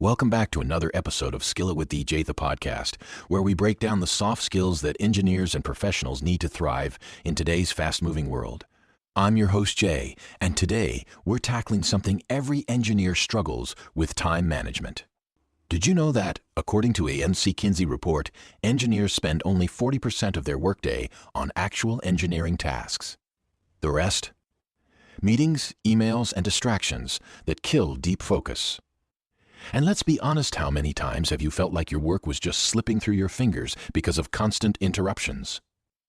Welcome back to another episode of Skill It with DJ, the podcast, where we break down the soft skills that engineers and professionals need to thrive in today's fast-moving world. I'm your host, Jay, and today we're tackling something every engineer struggles with: time management. Did you know that, according to a McKinsey report, engineers spend only 40% of their workday on actual engineering tasks? The rest? Meetings, emails, and distractions that kill deep focus. And let's be honest, how many times have you felt like your work was just slipping through your fingers because of constant interruptions?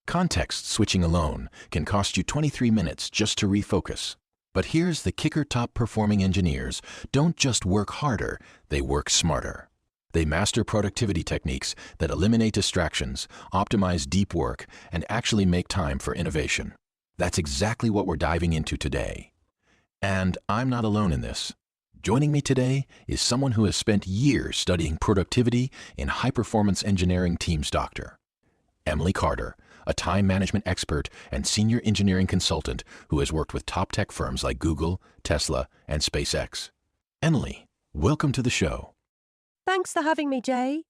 Context switching alone can cost you 23 minutes just to refocus. But here's the kicker: top performing engineers don't just work harder, they work smarter. They master productivity techniques that eliminate distractions, optimize deep work, and actually make time for innovation. That's exactly what we're diving into today. And I'm not alone in this. Joining me today is someone who has spent years studying productivity in high-performance engineering teams, Dr. Emily Carter, a time management expert and senior engineering consultant who has worked with top tech firms like Google, Tesla, and SpaceX. Emily, welcome to the show. Thanks for having me, Jay.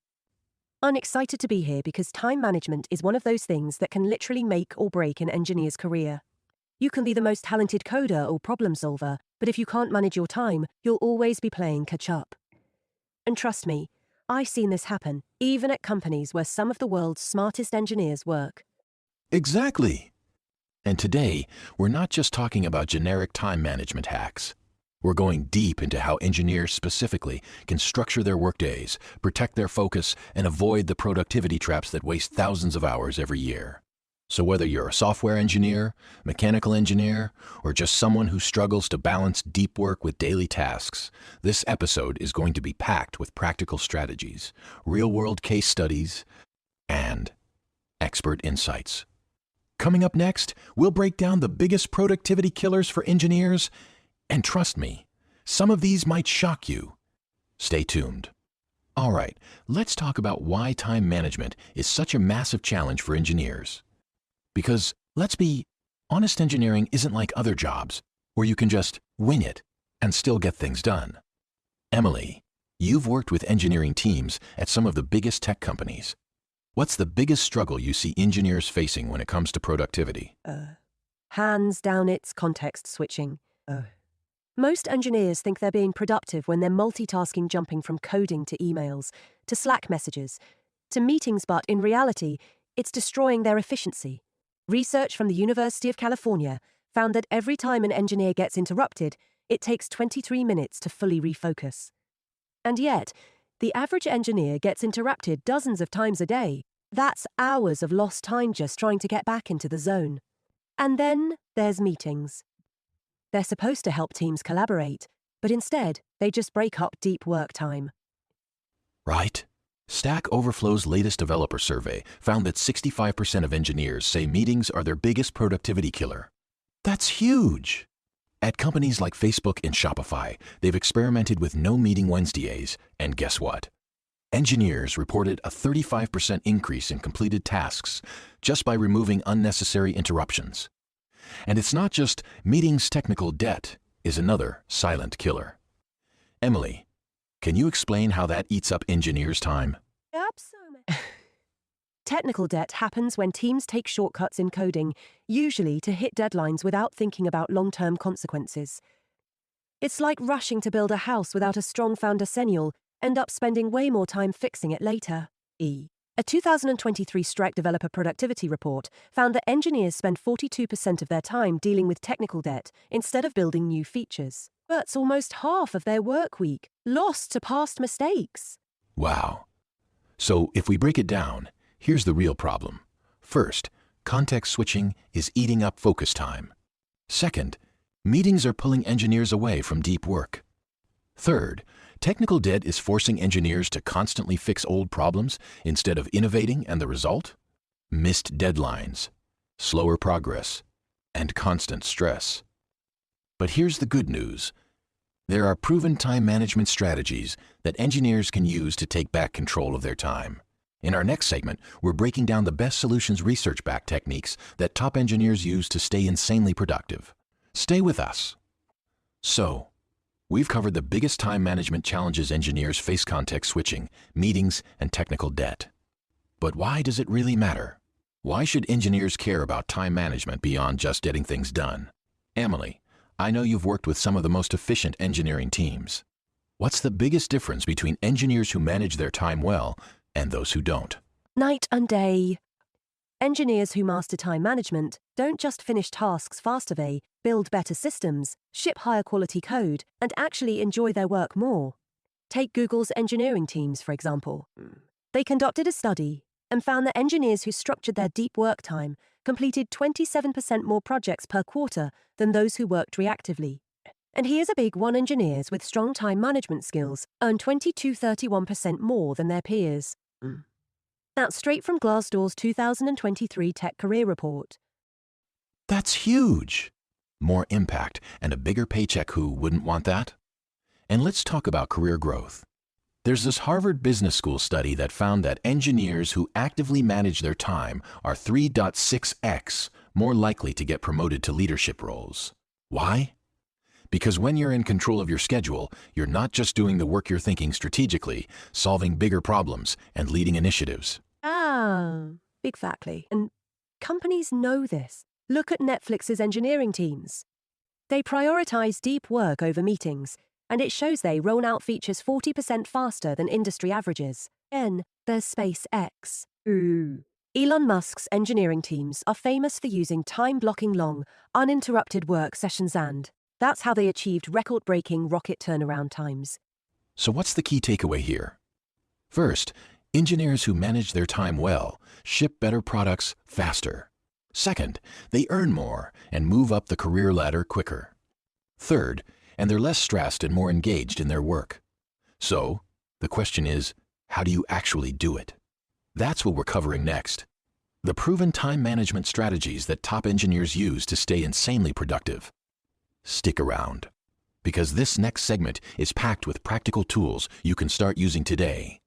I'm excited to be here because time management is one of those things that can literally make or break an engineer's career. You can be the most talented coder or problem solver, but if you can't manage your time, you'll always be playing catch-up. And trust me, I've seen this happen, even at companies where some of the world's smartest engineers work. Exactly. And today, we're not just talking about generic time management hacks. We're going deep into how engineers specifically can structure their workdays, protect their focus, and avoid the productivity traps that waste thousands of hours every year. So whether you're a software engineer, mechanical engineer, or just someone who struggles to balance deep work with daily tasks, this episode is going to be packed with practical strategies, real-world case studies, and expert insights. Coming up next, we'll break down the biggest productivity killers for engineers, and trust me, some of these might shock you. Stay tuned. All right, let's talk about why time management is such a massive challenge for engineers. Because, let's be honest, engineering isn't like other jobs, where you can just wing it and still get things done. Emily, you've worked with engineering teams at some of the biggest tech companies. What's the biggest struggle you see engineers facing when it comes to productivity? Hands down, it's context switching. Most engineers think they're being productive when they're multitasking, jumping from coding to emails, to Slack messages, to meetings, but in reality, it's destroying their efficiency. Research from the University of California found that every time an engineer gets interrupted, it takes 23 minutes to fully refocus. And yet, the average engineer gets interrupted dozens of times a day. That's hours of lost time just trying to get back into the zone. And then there's meetings. They're supposed to help teams collaborate, but instead, they just break up deep work time. Right? Stack Overflow's latest developer survey found that 65% of engineers say meetings are their biggest productivity killer. That's huge! At companies like Facebook and Shopify, they've experimented with no meeting Wednesdays, and guess what? Engineers reported a 35% increase in completed tasks just by removing unnecessary interruptions. And it's not just meetings. Technical debt is another silent killer. Emily, can you explain how that eats up engineers' time? Absolutely. Technical debt happens when teams take shortcuts in coding, usually to hit deadlines without thinking about long-term consequences. It's like rushing to build a house without a strong foundation, end up spending way more time fixing it later. A 2023 Strike Developer Productivity Report found that engineers spend 42% of their time dealing with technical debt instead of building new features. That's almost half of their work week, lost to past mistakes. Wow. So if we break it down, here's the real problem. First, context switching is eating up focus time. Second, meetings are pulling engineers away from deep work. Third, technical debt is forcing engineers to constantly fix old problems instead of innovating, and the result? Missed deadlines, slower progress, and constant stress. But here's the good news. There are proven time management strategies that engineers can use to take back control of their time. In our next segment, we're breaking down the best solutions, research-backed techniques that top engineers use to stay insanely productive. Stay with us. So, We've covered the biggest time management challenges engineers face: context switching, meetings, and technical debt. But why does it really matter? Why should engineers care about time management beyond just getting things done? Emily, I know you've worked with some of the most efficient engineering teams. What's the biggest difference between engineers who manage their time well and those who don't? Night and day. Engineers who master time management don't just finish tasks faster, they build better systems, ship higher quality code, and actually enjoy their work more. Take Google's engineering teams, for example. They conducted a study and found that engineers who structured their deep work time completed 27% more projects per quarter than those who worked reactively. And here's a big one: engineers with strong time management skills earn 31% more than their peers. That's straight from Glassdoor's 2023 Tech Career Report. That's huge! More impact and a bigger paycheck. Who wouldn't want that? And let's talk about career growth. There's this Harvard Business School study that found that engineers who actively manage their time are 3.6x more likely to get promoted to leadership roles. Why? Because when you're in control of your schedule, you're not just doing the work, you're thinking strategically, solving bigger problems, and leading initiatives. Exactly. And companies know this. Look at Netflix's engineering teams. They prioritize deep work over meetings, and it shows they roll out features 40% faster than industry averages. Then there's SpaceX. Elon Musk's engineering teams are famous for using time-blocking long, uninterrupted work sessions, and that's how they achieved record-breaking rocket turnaround times. So what's the key takeaway here? First, engineers who manage their time well ship better products faster. Second, they earn more and move up the career ladder quicker. Third, and they're less stressed and more engaged in their work. So, the question is, how do you actually do it? That's what we're covering next. The proven time management strategies that top engineers use to stay insanely productive. Stick around, because this next segment is packed with practical tools you can start using today.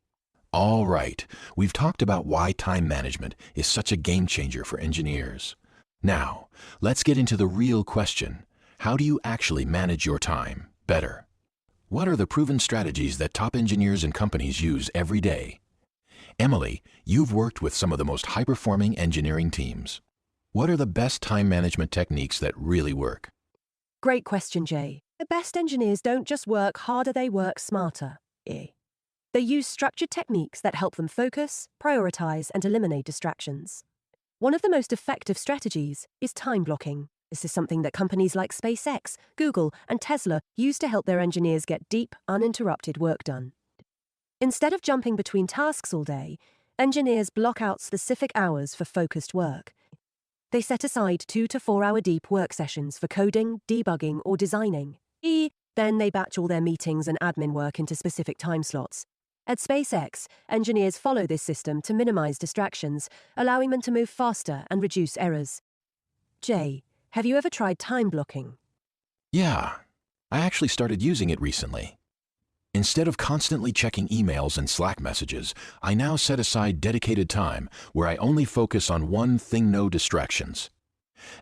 All right, we've talked about why time management is such a game changer for engineers. Now, let's get into the real question. How do you actually manage your time better? What are the proven strategies that top engineers and companies use every day? Emily, you've worked with some of the most high-performing engineering teams. What are the best time management techniques that really work? Great question, Jay. The best engineers don't just work harder, they work smarter. They use structured techniques that help them focus, prioritize, and eliminate distractions. One of the most effective strategies is time blocking. This is something that companies like SpaceX, Google, and Tesla use to help their engineers get deep, uninterrupted work done. Instead of jumping between tasks all day, engineers block out specific hours for focused work. They set aside 2 to 4 hour deep work sessions for coding, debugging, or designing. Then they batch all their meetings and admin work into specific time slots. At SpaceX, engineers follow this system to minimize distractions, allowing them to move faster and reduce errors. Jay, have you ever tried time blocking? Yeah, I actually started using it recently. Instead of constantly checking emails and Slack messages, I now set aside dedicated time where I only focus on one thing, no distractions.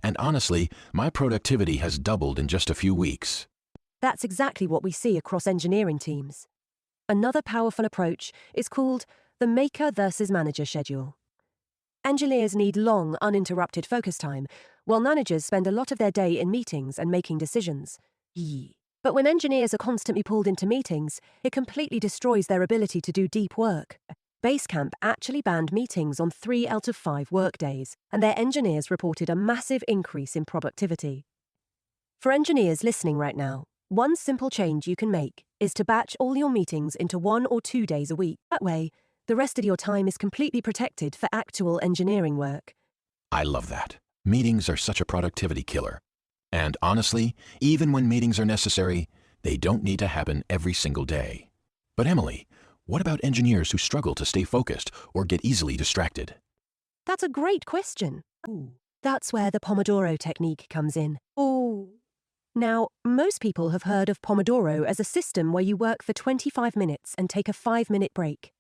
And honestly, my productivity has doubled in just a few weeks. That's exactly what we see across engineering teams. Another powerful approach is called the maker versus manager schedule. Engineers need long, uninterrupted focus time, while managers spend a lot of their day in meetings and making decisions. But when engineers are constantly pulled into meetings, it completely destroys their ability to do deep work. Basecamp actually banned meetings on 3 out of 5 workdays, and their engineers reported a massive increase in productivity. For engineers listening right now, one simple change you can make is to batch all your meetings into 1 or 2 days a week. That way, the rest of your time is completely protected for actual engineering work. I love that. Meetings are such a productivity killer. And honestly, even when meetings are necessary, they don't need to happen every single day. But Emily, what about engineers who struggle to stay focused or get easily distracted? That's a great question. That's where the Pomodoro technique comes in. Now, most people have heard of Pomodoro as a system where you work for 25 minutes and take a 5-minute break.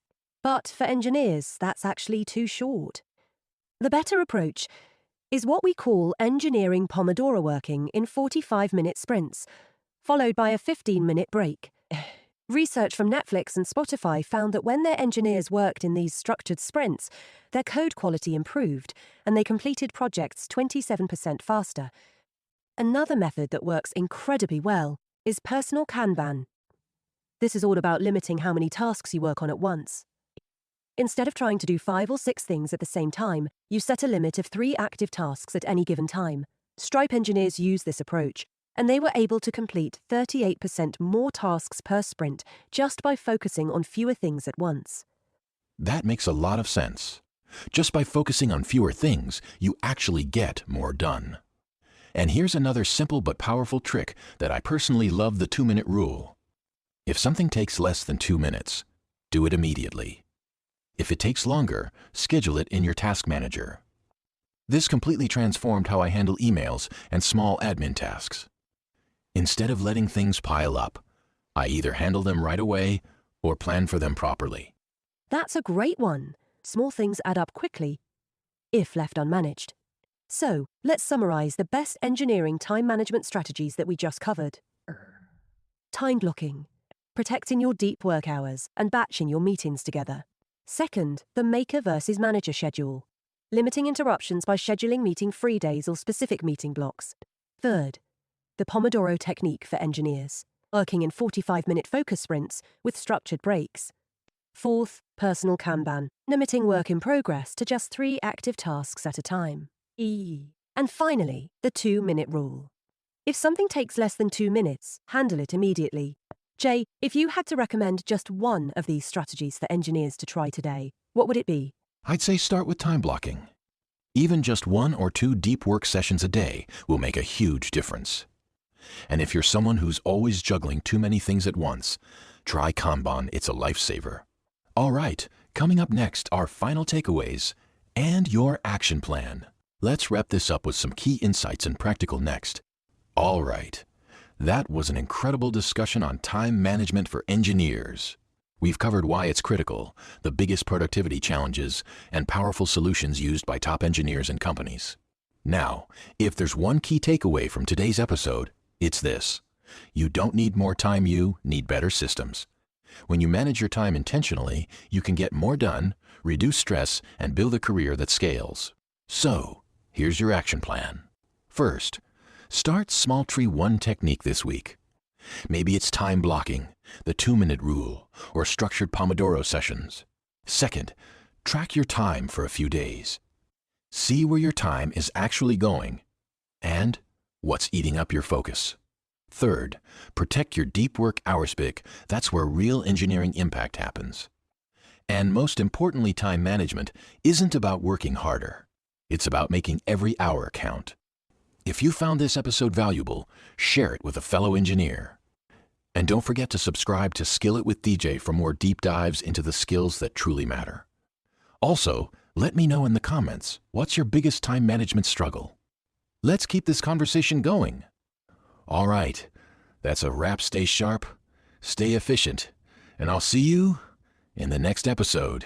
But for engineers, that's actually too short. The better approach is what we call engineering Pomodoro working in 45-minute sprints, followed by a 15-minute break. Research from Netflix and Spotify found that when their engineers worked in these structured sprints, their code quality improved and they completed projects 27% faster. Another method that works incredibly well is personal Kanban. This is all about limiting how many tasks you work on at once. Instead of trying to do 5 or 6 things at the same time, you set a limit of 3 active tasks at any given time. Stripe engineers use this approach, and they were able to complete 38% more tasks per sprint just by focusing on fewer things at once. That makes a lot of sense. Just by focusing on fewer things, you actually get more done. And here's another simple but powerful trick that I personally love: the 2-minute rule. If something takes less than 2 minutes, do it immediately. If it takes longer, schedule it in your task manager. This completely transformed how I handle emails and small admin tasks. Instead of letting things pile up, I either handle them right away or plan for them properly. That's a great one. Small things add up quickly, if left unmanaged. So, let's summarize the best engineering time management strategies that we just covered. Time blocking, protecting your deep work hours and batching your meetings together. Second, the maker versus manager schedule, limiting interruptions by scheduling meeting-free days or specific meeting blocks. Third, the Pomodoro technique for engineers, working in 45-minute focus sprints with structured breaks. Fourth, personal Kanban, limiting work in progress to just 3 active tasks at a time. And finally, the 2-minute rule. If something takes less than 2 minutes, handle it immediately. Jay, if you had to recommend just one of these strategies for engineers to try today, what would it be? I'd say start with time blocking. Even just 1 or 2 deep work sessions a day will make a huge difference. And if you're someone who's always juggling too many things at once, try Kanban. It's a lifesaver. All right, coming up next are final takeaways and your action plan. Let's wrap this up with some key insights and practical next. All right, that was an incredible discussion on time management for engineers. We've covered why it's critical, the biggest productivity challenges, and powerful solutions used by top engineers and companies. Now, if there's one key takeaway from today's episode, it's this: you don't need more time, you need better systems. When you manage your time intentionally, you can get more done, reduce stress, and build a career that scales. So, here's your action plan. First, start small. Tree 1 technique this week. Maybe it's time blocking, the 2-minute rule, or structured Pomodoro sessions. Second, track your time for a few days. See where your time is actually going and what's eating up your focus. Third, protect your deep work hours. That's where real engineering impact happens. And most importantly, time management isn't about working harder. It's about making every hour count. If you found this episode valuable, share it with a fellow engineer. And don't forget to subscribe to Skill It with DJ for more deep dives into the skills that truly matter. Also, let me know in the comments, what's your biggest time management struggle? Let's keep this conversation going. All right, that's a wrap. Stay sharp, stay efficient, and I'll see you in the next episode.